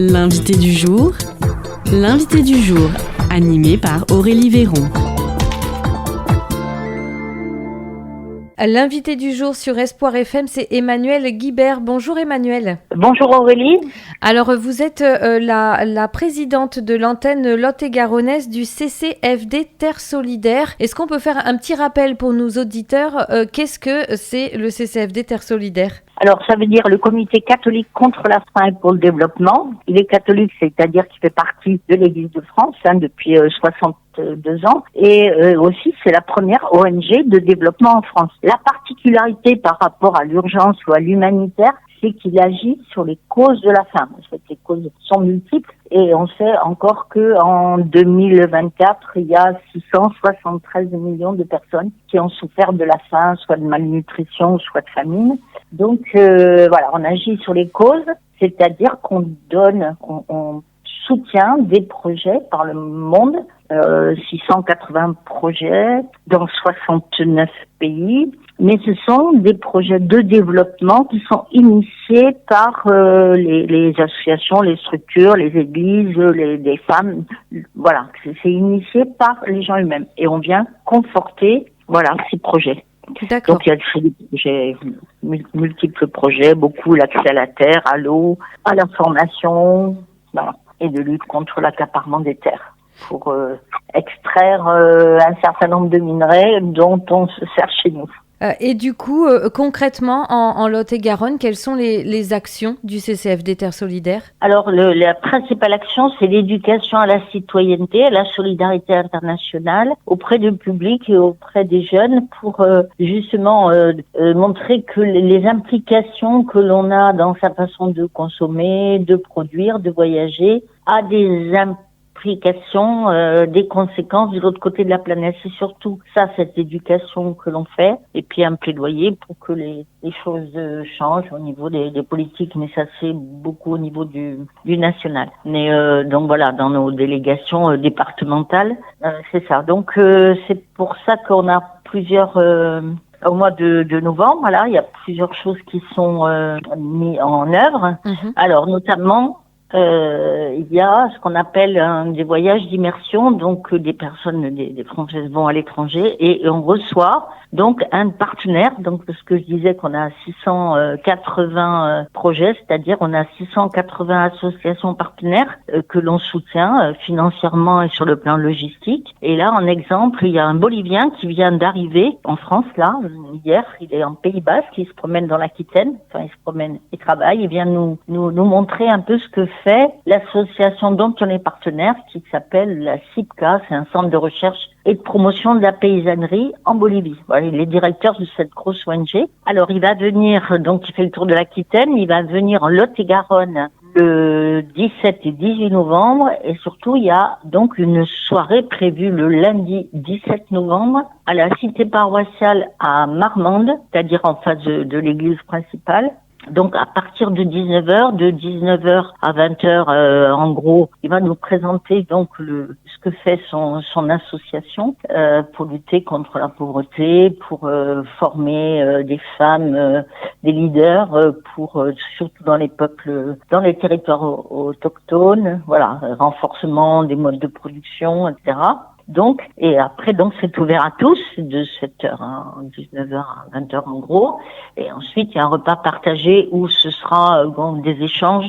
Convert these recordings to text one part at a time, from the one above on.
L'invité du jour. L'invité du jour, animé par Aurélie Véron. L'invité du jour sur Espoir FM, c'est Emmanuelle Guibert. Bonjour Emmanuelle. Bonjour Aurélie. Alors vous êtes la présidente de l'antenne lot-et-garonnaise du CCFD Terre Solidaire. Est-ce qu'on peut faire un petit rappel pour nos auditeurs? Qu'est-ce que c'est le CCFD Terre Solidaire? Alors, ça veut dire le Comité catholique contre la faim et pour le développement. Il est catholique, c'est-à-dire qu'il fait partie de l'Église de France depuis 62 ans. Et aussi, c'est la première ONG de développement en France. La particularité par rapport à l'urgence ou à l'humanitaire, c'est qu'il agit sur les causes de la faim. En fait, les causes sont multiples et on sait encore que en 2024, il y a 673 millions de personnes qui ont souffert de la faim, soit de malnutrition, soit de famine. Donc voilà, on agit sur les causes, c'est-à-dire qu'on donne, on soutient des projets par le monde, 680 projets dans 69 pays. Mais ce sont des projets de développement qui sont initiés par les associations, les structures, les églises, les femmes. Voilà, c'est initié par les gens eux-mêmes. Et on vient conforter, ces projets. D'accord. Donc il y a des projets, multiples projets, beaucoup l'accès à la terre, à l'eau, à l'information, et de lutte contre l'accaparement des terres pour extraire un certain nombre de minerais dont on se sert chez nous. Et du coup, concrètement, en Lot-et-Garonne, quelles sont les actions du CCFD Terre Solidaire? Alors, la principale action, c'est l'éducation à la citoyenneté, à la solidarité internationale, auprès du public et auprès des jeunes, pour justement montrer que les implications que l'on a dans sa façon de consommer, de produire, de voyager, a des implications, des conséquences de l'autre côté de la planète. C'est surtout ça, cette éducation que l'on fait, et puis un plaidoyer pour que les choses changent au niveau des politiques, mais ça c'est beaucoup au niveau du national. Mais donc voilà, dans nos délégations départementales, c'est ça. Donc c'est pour ça qu'on a plusieurs au mois de novembre, il y a plusieurs choses qui sont mises en œuvre. Alors notamment il y a ce qu'on appelle des voyages d'immersion, donc des personnes, des Françaises vont à l'étranger et on reçoit donc un partenaire, donc ce que je disais qu'on a 680 projets, c'est-à-dire on a 680 associations partenaires que l'on soutient financièrement et sur le plan logistique. Et là, en exemple, il y a un Bolivien qui vient d'arriver en France, hier, il est en Pays Basque, il se promène dans l'Aquitaine, il travaille, il vient nous montrer un peu ce que fait l'association dont on est partenaire, qui s'appelle la CIPCA, c'est un centre de recherche et de promotion de la paysannerie en Bolivie. Voilà, il est directeur de cette grosse ONG. Alors, il va venir, donc il fait le tour de l'Aquitaine, il va venir en Lot-et-Garonne le 17 et 18 novembre, et surtout, il y a donc une soirée prévue le lundi 17 novembre à la cité paroissiale à Marmande, c'est-à-dire en face de l'église principale. Donc, à partir de 19h à 20h, en gros, il va nous présenter donc ce que fait son association pour lutter contre la pauvreté, pour former des femmes, des leaders, pour surtout dans les peuples, dans les territoires autochtones, renforcement des modes de production, etc. Donc, et après, c'est ouvert à tous, de 7h, 19h à 20h en gros. Et ensuite, il y a un repas partagé où ce sera des échanges,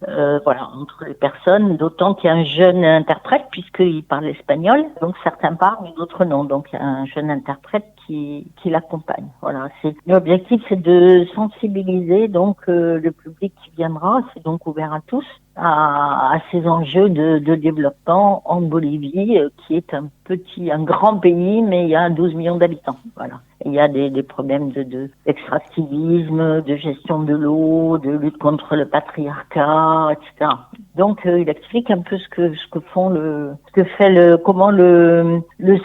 entre les personnes, d'autant qu'il y a un jeune interprète, puisqu'il parle espagnol. Donc, certains parlent, mais d'autres non. Donc, il y a un jeune interprète qui l'accompagne. Voilà. L'objectif, c'est de sensibiliser, le public qui viendra. C'est donc ouvert à tous, à ces enjeux de développement en Bolivie, qui est un grand pays, mais il y a 12 millions d'habitants. Voilà. Et il y a des problèmes d'extractivisme, de gestion de l'eau, de lutte contre le patriarcat, etc. Donc, il explique un peu comment le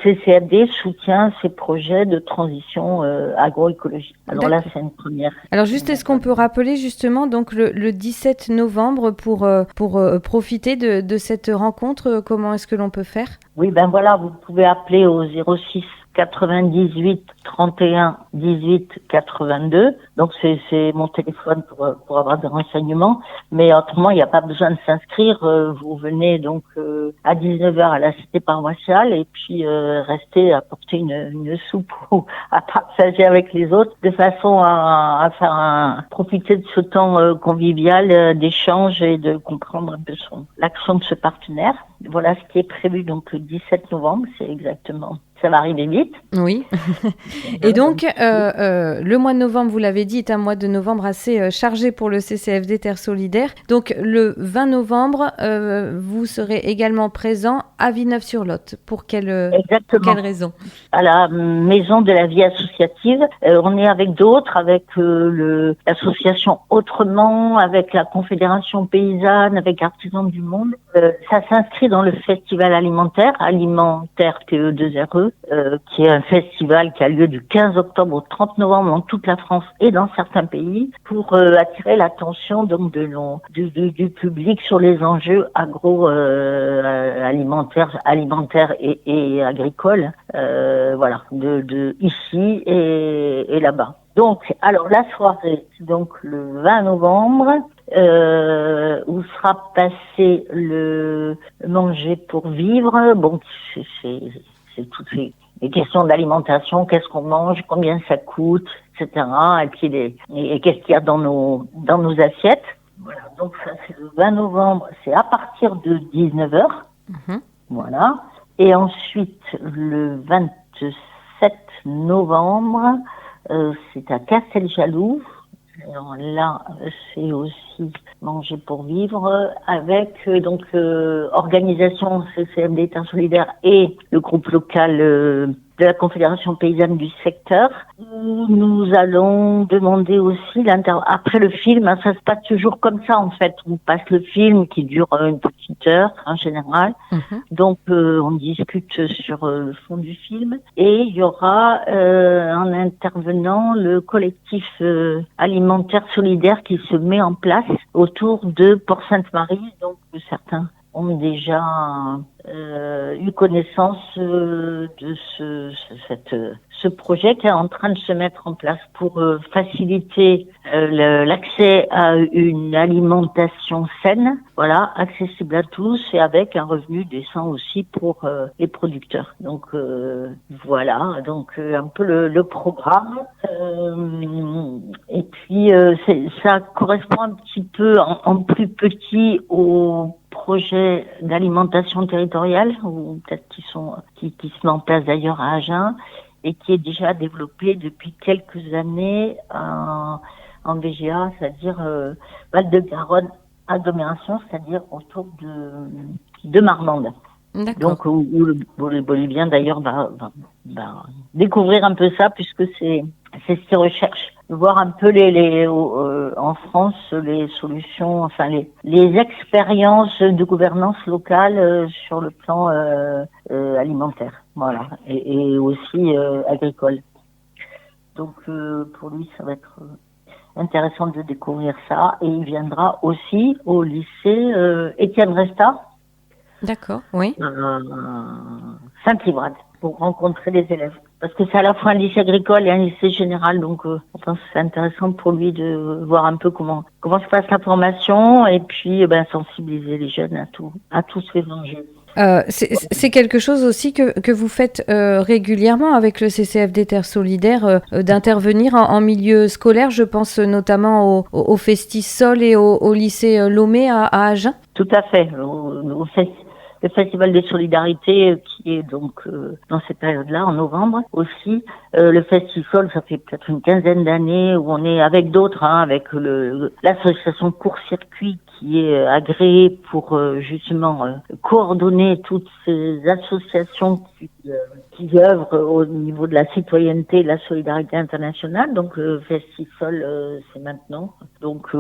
CCFD soutient ces projets de transition agroécologique. Alors là, c'est une première. Alors juste, est-ce qu'on peut rappeler justement donc le 17 novembre pour profiter de cette rencontre, comment est-ce que l'on peut faire? Oui, vous pouvez appeler au 06 98 31 18 82. Donc c'est mon téléphone pour avoir des renseignements. Mais autrement, il n'y a pas besoin de s'inscrire. Vous venez donc à 19h à la cité paroissiale et puis restez apporter une soupe ou à partager avec les autres de façon à faire profiter de ce temps convivial d'échange et de comprendre un peu l'action de ce partenaire. Voilà ce qui est prévu donc le 17 novembre, c'est exactement. Ça va arriver vite. Oui. Et donc, le mois de novembre, vous l'avez dit, est un mois de novembre assez chargé pour le CCFD Terre Solidaire. Donc, le 20 novembre, vous serez également présent à Villeneuve-sur-Lot. Pour quelle raison? À la Maison de la vie associative. On est avec d'autres, avec l'association Autrement, avec la Confédération paysanne, avec Artisans du Monde. Ça s'inscrit dans le festival alimentaire PE2RE. Qui est un festival qui a lieu du 15 octobre au 30 novembre dans toute la France et dans certains pays pour attirer l'attention donc du public sur les enjeux alimentaires et agricoles, voilà, de ici et là-bas. Donc, alors la soirée, donc le 20 novembre, où sera passé le manger pour vivre. Bon, c'est toutes les questions d'alimentation, qu'est-ce qu'on mange, combien ça coûte, etc. Et puis qu'est-ce qu'il y a dans nos assiettes. Voilà. Donc ça c'est le 20 novembre, c'est à partir de 19h. Voilà. Et ensuite le 27 novembre, c'est à Casteljaloux. Alors là, c'est aussi manger pour vivre avec organisation CCFD Terre Solidaire et le groupe local de la Confédération paysanne du secteur. Nous allons demander aussi après le film, hein, ça se passe toujours comme ça en fait. On passe le film qui dure une petite heure en général. Donc on discute sur le fond du film et il y aura en intervenant le collectif alimentaire solidaire qui se met en place autour de Port-Sainte-Marie. Donc certains ont déjà eu connaissance de ce projet qui est en train de se mettre en place pour faciliter l'accès à une alimentation saine, voilà, accessible à tous et avec un revenu décent aussi pour les producteurs. Donc voilà, donc un peu le programme. Et puis ça correspond un petit peu en plus petit au projet d'alimentation territoriale, ou peut-être qui se met en place d'ailleurs à Agen et qui est déjà développé depuis quelques années en VGA, c'est-à-dire Val-de-Garonne agglomération, c'est-à-dire autour de Marmande. Donc où le Bolivien d'ailleurs va découvrir un peu ça puisque c'est ce qu'il recherche. Voir un peu en France les solutions, enfin les expériences de gouvernance locale sur le plan alimentaire, voilà, et aussi agricole. Donc pour lui, ça va être intéressant de découvrir ça. Et il viendra aussi au lycée Étienne Resta. D'accord, oui. Saint-Livrade, pour rencontrer les élèves. Parce que c'est à la fois un lycée agricole et un lycée général, donc je pense que c'est intéressant pour lui de voir un peu comment se passe la formation et puis sensibiliser les jeunes à tous ces enjeux. C'est quelque chose aussi que vous faites régulièrement avec le CCFD Terre Solidaire, d'intervenir en milieu scolaire. Je pense notamment au Festisol et au lycée Lomé à Agen. Tout à fait. Le Festival de Solidarité qui est donc dans cette période-là, en novembre aussi. Le Festisol, ça fait peut-être une quinzaine d'années où on est avec d'autres, avec l'association Court-Circuit qui est agréée pour justement coordonner toutes ces associations qui œuvrent au niveau de la citoyenneté et de la solidarité internationale. Donc le Festisol, c'est maintenant. Donc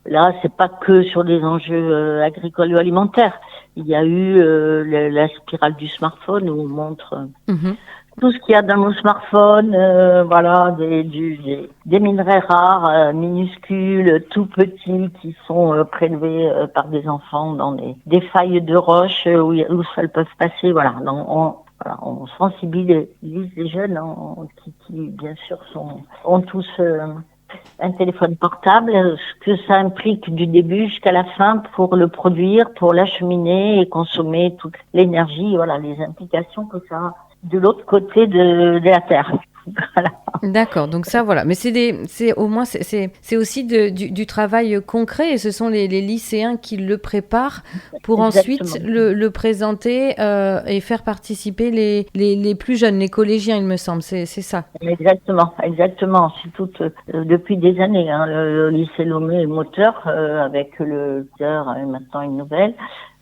là, c'est pas que sur des enjeux agricoles ou alimentaires. Il y a eu la spirale du smartphone où on montre tout ce qu'il y a dans nos smartphones, voilà, des minerais rares, minuscules, tout petits, qui sont prélevés par des enfants dans des failles de roches où ça peuvent passer. Voilà, voilà, on sensibilise les jeunes qui bien sûr ont tous un téléphone portable, ce que ça implique du début jusqu'à la fin pour le produire, pour l'acheminer et consommer toute l'énergie, voilà, les implications que ça a de l'autre côté de la Terre. Voilà. D'accord, donc ça voilà, mais c'est aussi du travail concret et ce sont les lycéens qui le préparent pour Exactement. ensuite le présenter et faire participer les plus jeunes, les collégiens il me semble, c'est ça. Exactement. C'est tout depuis des années. Le lycée Lomé est moteur avec le leader et maintenant une nouvelle.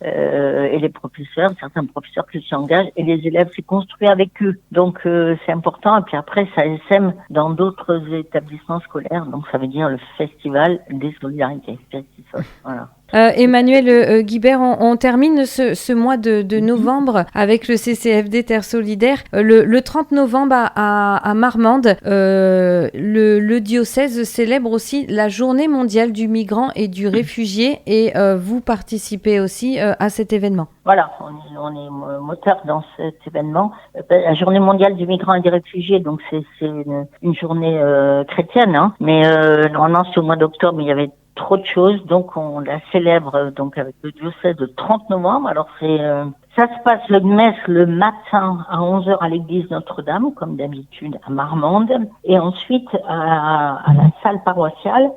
Et les professeurs, certains professeurs qui s'y engagent et les élèves, c'est construit avec eux. Donc c'est important. Et puis après, ça sème dans d'autres établissements scolaires. Donc ça veut dire le festival des solidarités. Voilà. Emmanuel Guibert, on termine ce mois de novembre avec le CCFD Terre Solidaire. Le 30 novembre à Marmande, le diocèse célèbre aussi la Journée mondiale du migrant et du réfugié et vous participez aussi à cet événement. Voilà, on est moteur dans cet événement. La Journée mondiale du migrant et des réfugiés, donc c'est une journée chrétienne, mais normalement c'est au mois d'octobre, mais il y avait trop de choses, donc on la célèbre donc avec le diocèse le 30 novembre. Alors ça se passe le messe le matin à 11h à l'église Notre-Dame, comme d'habitude à Marmande, et ensuite à la salle paroissiale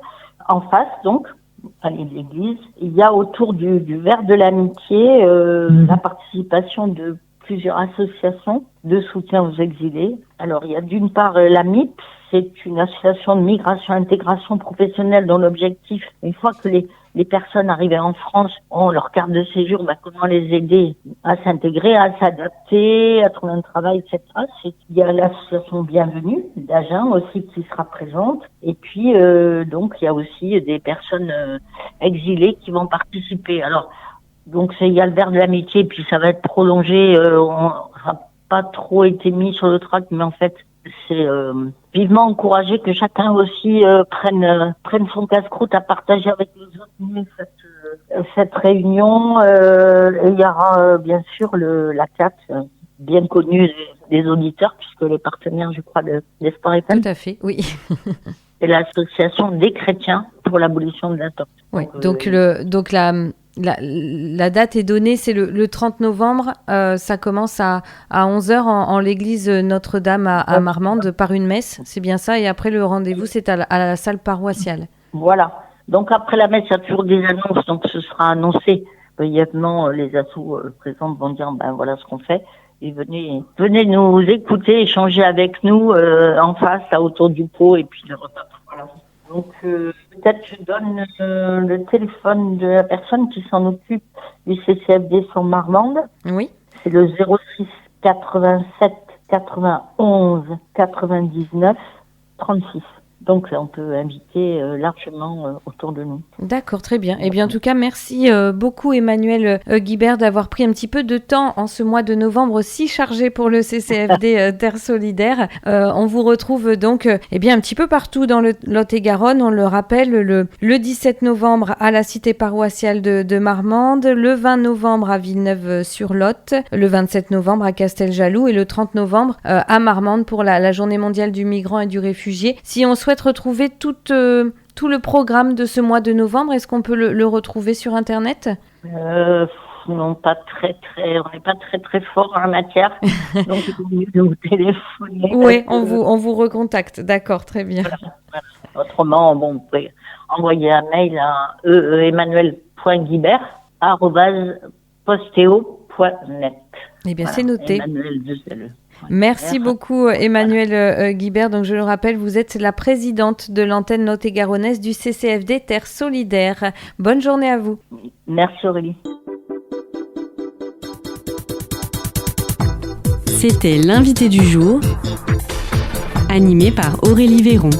en face, donc à l'église. Il y a autour du verre de l'amitié la participation de plusieurs associations de soutien aux exilés. Alors il y a d'une part la MIP, c'est une association de migration et intégration professionnelle dont l'objectif, une fois que les personnes arrivées en France ont leur carte de séjour, comment les aider à s'intégrer, à s'adapter, à trouver un travail, etc. Il y a l'association Bienvenue d'Agen aussi qui sera présente. Et puis, donc, il y a aussi des personnes exilées qui vont participer. Alors, donc, il y a le verre de l'amitié, puis ça va être prolongé. On n'a pas trop été mis sur le track, mais en fait, c'est vivement encouragé que chacun aussi prenne son casse-croûte à partager avec les autres cette réunion. Et il y aura bien sûr la CAT, bien connue des auditeurs, puisque les partenaires, je crois, d'Espoir FM. Tout à fait, oui. C'est l'association des chrétiens pour l'abolition de la torture. Oui, donc la date est donnée, c'est le 30 novembre, ça commence à 11h en l'église Notre-Dame à Marmande par une messe, c'est bien ça, et après le rendez-vous c'est à la salle paroissiale. Voilà, donc après la messe il y a toujours des annonces, donc ce sera annoncé brièvement, les assos présentes vont dire voilà ce qu'on fait, et venez nous écouter, échanger avec nous en face, là, autour du pot, et puis le repas. Voilà. Donc, peut-être je donne le téléphone de la personne qui s'en occupe du CCFD sur Marmande. Oui. C'est le 06 87 91 99 36. Donc, on peut inviter largement autour de nous. D'accord, très bien. Eh bien, en tout cas, merci beaucoup Emmanuel Guibert d'avoir pris un petit peu de temps en ce mois de novembre si chargé pour le CCFD Terre Solidaire. On vous retrouve donc un petit peu partout dans le Lot-et-Garonne. On le rappelle, le 17 novembre à la cité paroissiale de Marmande, le 20 novembre à Villeneuve-sur-Lot, le 27 novembre à Casteljaloux et le 30 novembre à Marmande pour la Journée mondiale du migrant et du réfugié. Si on souhaite retrouver tout le programme de ce mois de novembre, est-ce qu'on peut le retrouver sur Internet ? Non, pas très, on n'est pas très fort en la matière, donc il vaut mieux nous téléphoner. Oui, on vous recontacte, d'accord, très bien. Voilà. Autrement, vous pouvez envoyer un mail à emmanuel.guibert@posteo.net. Eh bien, c'est noté. Emmanuel Merci beaucoup Emmanuel Guibert. Donc je le rappelle, vous êtes la présidente de l'antenne lot-et-garonnaise du CCFD Terre Solidaire. Bonne journée à vous. Merci Aurélie. C'était l'invité du jour, animé par Aurélie Véron.